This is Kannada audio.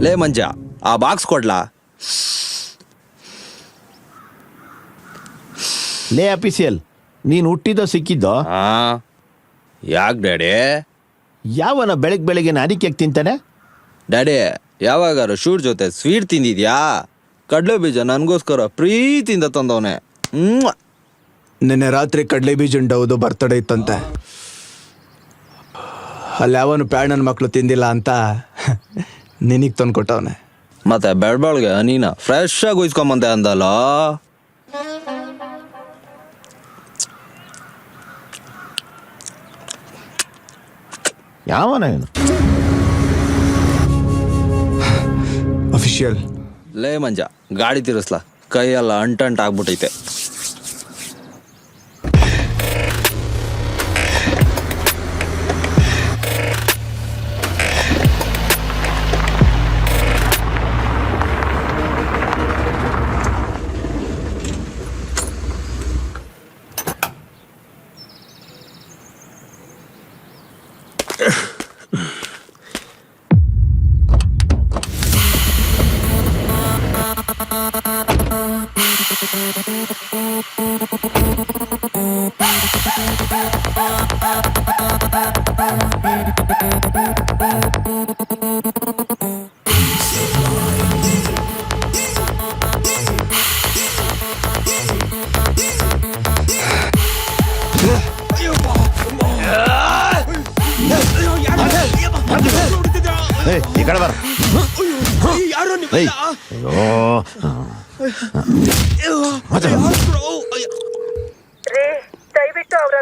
ಲೇ ಮಂಜ, ಆ ಬಾಕ್ಸ್ ಕೊಡ್ಲಾ? ಲೇ ಅಫಿಸಿಯಲ್, ನೀನು ಹುಟ್ಟಿದೋ ಸಿಕ್ಕಿದ್ದೋ? ಯಾಕೆ ಡ್ಯಾಡಿ? ಯಾವನ ಬೆಳಗ್ಗೆ ಅಡಿಕೆ ತಿಂತಾನೆ? ಡ್ಯಾಡಿ, ಯಾವಾಗಾರು ಶೂಟ್ ಜೊತೆ ಸ್ವೀಟ್ ತಿಂದಿದ್ಯಾ? ಕಡಲೆ ಬೀಜ ನನಗೋಸ್ಕರ ಪ್ರೀತಿಯಿಂದ ತಂದವನೆ. ನಿನ್ನೆ ರಾತ್ರಿ ಕಡಲೆ ಬೀಜ ಉಂಡವುದು ಬರ್ತಡೇ ಇತ್ತಂತೆ. ಅಲ್ಲಿ ಯಾವನು ಪ್ಯಾಣನ್ ಮಕ್ಕಳು ತಿಂದಿಲ್ಲ ಅಂತ ನಿನಗೆ ತಂದು ಕೊಟ್ಟವನೆ. ಮತ್ತೆ ಬೆಳ್ಬಳ್ಗೆ ನೀನ ಫ್ರೆಶ್ ಆಗಿ ಉಯಿಸ್ಕೊಂಬಂದೆ ಅಂದಲ್ಲ. ಯಾವನ ಇವನು? ಅಫಿಷಿಯಲ್. ಲೇ ಮಂಜ, ಗಾಡಿ ತಿರ್ಸ್ಲಾ, ಕೈಯೆಲ್ಲ ಅಂಟಂಟ್ ಆಗ್ಬಿಟ್ಟೈತೆ. ಈ ಕಡೆ ಬರ. ದಯವಿಟ್ಟು ಅವರ